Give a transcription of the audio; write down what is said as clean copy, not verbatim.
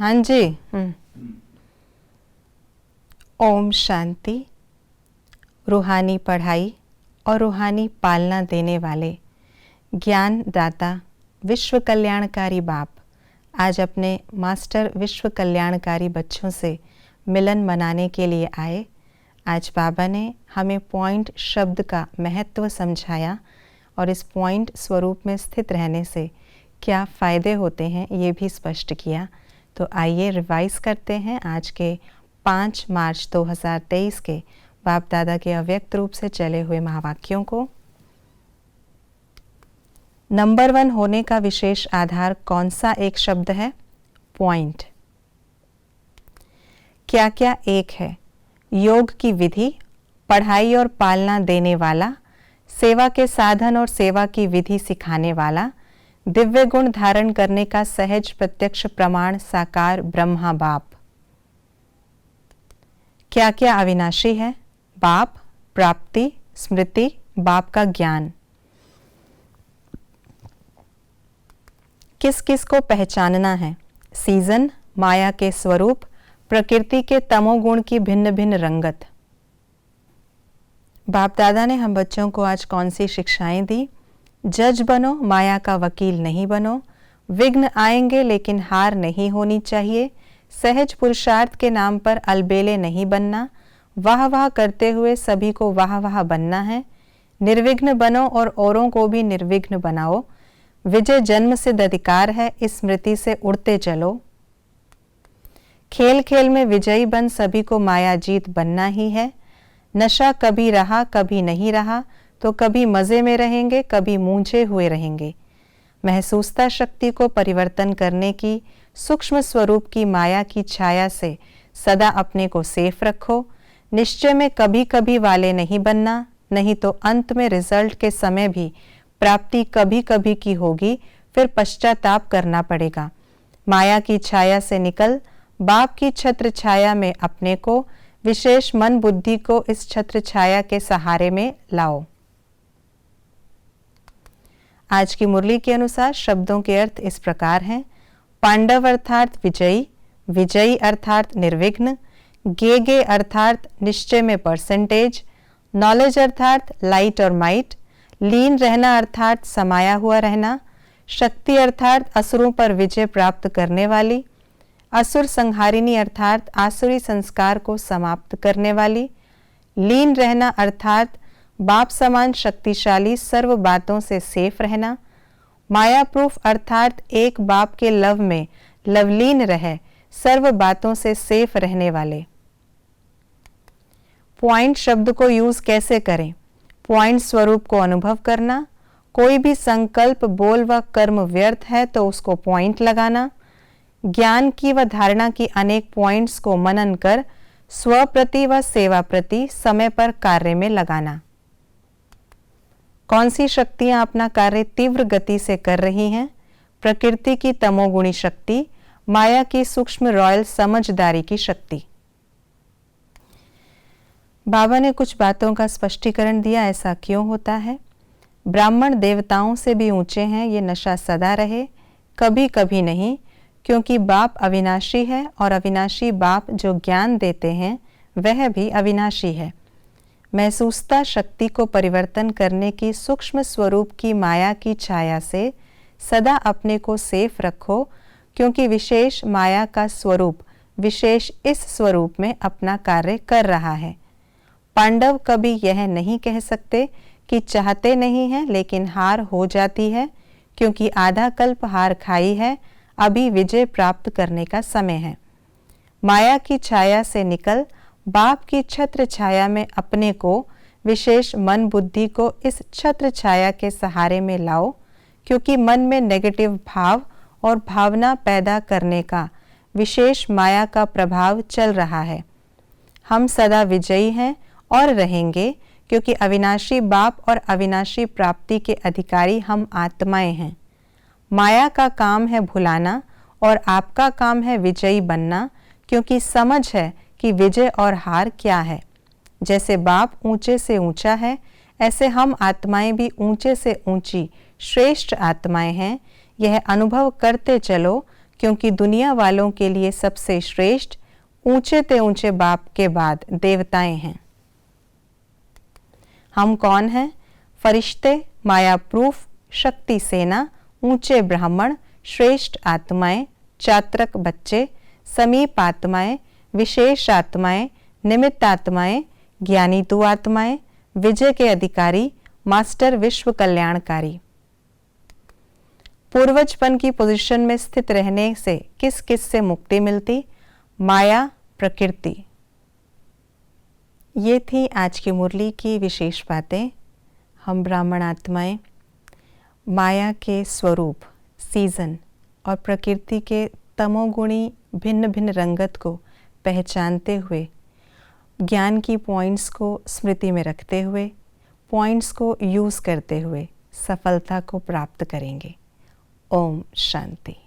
हाँ जी। ओम शांति। रूहानी पढ़ाई और रूहानी पालना देने वाले ज्ञान दाता विश्व कल्याणकारी बाप आज अपने मास्टर विश्व कल्याणकारी बच्चों से मिलन मनाने के लिए आए। आज बाबा ने हमें पॉइंट शब्द का महत्व समझाया और इस पॉइंट स्वरूप में स्थित रहने से क्या फ़ायदे होते हैं ये भी स्पष्ट किया। तो आइए रिवाइज करते हैं आज के 5 मार्च 2023 के बाप दादा के अव्यक्त रूप से चले हुए महावाक्यों को। नंबर 1 होने का विशेष आधार कौन सा एक शब्द है? पॉइंट। क्या क्या एक है? योग की विधि, पढ़ाई और पालना देने वाला, सेवा के साधन और सेवा की विधि सिखाने वाला, दिव्य गुण धारण करने का सहज प्रत्यक्ष प्रमाण साकार ब्रह्मा बाप। क्या क्या अविनाशी है? बाप, प्राप्ति, स्मृति, बाप का ज्ञान। किस किस को पहचानना है? सीजन, माया के स्वरूप, प्रकृति के तमोगुण की भिन्न भिन्न रंगत। बाप दादा ने हम बच्चों को आज कौन सी शिक्षाएं दी? जज बनो, माया का वकील नहीं बनो। विघ्न आएंगे लेकिन हार नहीं होनी चाहिए। सहज पुरुषार्थ के नाम पर अलबेले नहीं बनना। वाह वाह करते हुए सभी को वाह वाह बनना है। निर्विघ्न बनो और औरों को भी निर्विघ्न बनाओ। विजय जन्म सिद्ध अधिकार है, इस स्मृति से उड़ते चलो। खेल खेल में विजयी बन सभी को माया जीत बनना ही है। नशा कभी रहा कभी नहीं रहा, तो कभी मज़े में रहेंगे कभी मूंझे हुए रहेंगे। महसूसता शक्ति को परिवर्तन करने की सूक्ष्म स्वरूप की माया की छाया से सदा अपने को सेफ रखो। निश्चय में कभी कभी वाले नहीं बनना, नहीं तो अंत में रिजल्ट के समय भी प्राप्ति कभी कभी की होगी, फिर पश्चाताप करना पड़ेगा। माया की छाया से निकल बाप की छत्र छाया में अपने को, विशेष मन बुद्धि को इस छत्र छाया के सहारे में लाओ। आज की मुरली के अनुसार शब्दों के अर्थ इस प्रकार हैं। पांडव अर्थात विजयी, विजयी अर्थात निर्विघ्न, गे अर्थात निश्चय में परसेंटेज, नॉलेज अर्थात लाइट और माइट, लीन रहना अर्थात समाया हुआ रहना, शक्ति अर्थात असुरों पर विजय प्राप्त करने वाली, असुर संहारिणी अर्थात आसुरी संस्कार को समाप्त करने वाली, लीन रहना अर्थात बाप समान शक्तिशाली सर्व बातों से सेफ रहना, माया प्रूफ अर्थात एक बाप के लव में लवलीन रहे सर्व बातों से सेफ रहने वाले। पॉइंट शब्द को यूज कैसे करें? पॉइंट स्वरूप को अनुभव करना। कोई भी संकल्प, बोल व कर्म व्यर्थ है तो उसको पॉइंट लगाना। ज्ञान की व धारणा की अनेक पॉइंट्स को मनन कर स्वप्रति व सेवा प्रति समय पर कार्य में लगाना। कौन सी शक्तियां अपना कार्य तीव्र गति से कर रही हैं? प्रकृति की तमोगुणी शक्ति, माया की सूक्ष्म रॉयल समझदारी की शक्ति। बाबा ने कुछ बातों का स्पष्टीकरण दिया, ऐसा क्यों होता है? ब्राह्मण देवताओं से भी ऊंचे हैं, ये नशा सदा रहे, कभी कभी नहीं, क्योंकि बाप अविनाशी है और अविनाशी बाप जो ज्ञान देते हैं वह भी अविनाशी है। महसूसता शक्ति को परिवर्तन करने की सूक्ष्म स्वरूप की माया की छाया से सदा अपने को सेफ रखो, क्योंकि विशेष माया का स्वरूप विशेष इस स्वरूप में अपना कार्य कर रहा है। पांडव कभी यह नहीं कह सकते कि चाहते नहीं हैं, लेकिन हार हो जाती है, क्योंकि आधा कल्प हार खाई है, अभी विजय प्राप्त करने का समय है। माया की छाया से निकल बाप की छत्र छाया में अपने को, विशेष मन बुद्धि को इस छत्र छाया के सहारे में लाओ, क्योंकि मन में नेगेटिव भाव और भावना पैदा करने का विशेष माया का प्रभाव चल रहा है। हम सदा विजयी हैं और रहेंगे, क्योंकि अविनाशी बाप और अविनाशी प्राप्ति के अधिकारी हम आत्माएं हैं। माया का काम है भुलाना और आपका काम है विजयी बनना, क्योंकि समझ है कि विजय और हार क्या है। जैसे बाप ऊंचे से ऊंचा है, ऐसे हम आत्माएं भी ऊंचे से ऊंची श्रेष्ठ आत्माएं हैं। यह अनुभव करते चलो, क्योंकि दुनिया वालों के लिए सबसे श्रेष्ठ ऊंचे ते ऊंचे बाप के बाद देवताएं हैं। हम कौन हैं? फरिश्ते, माया प्रूफ, शक्ति सेना, ऊंचे ब्राह्मण, श्रेष्ठ आत्माएं, चात्रक बच्चे, समीप आत्माएं, विशेष आत्माएं, निमित्त आत्माएं, ज्ञानी तु आत्माएं, विजय के अधिकारी, मास्टर विश्व कल्याणकारी। पूर्वजपन की पोजीशन में स्थित रहने से किस किस से मुक्ति मिलती? माया, प्रकृति। ये थी आज की मुरली की विशेष बातें। हम ब्राह्मण आत्माएं माया के स्वरूप, सीजन और प्रकृति के तमोगुणी भिन्न भिन्न रंगत को पहचानते हुए, ज्ञान की पॉइंट्स को स्मृति में रखते हुए, पॉइंट्स को यूज़ करते हुए सफलता को प्राप्त करेंगे। ओम शांति।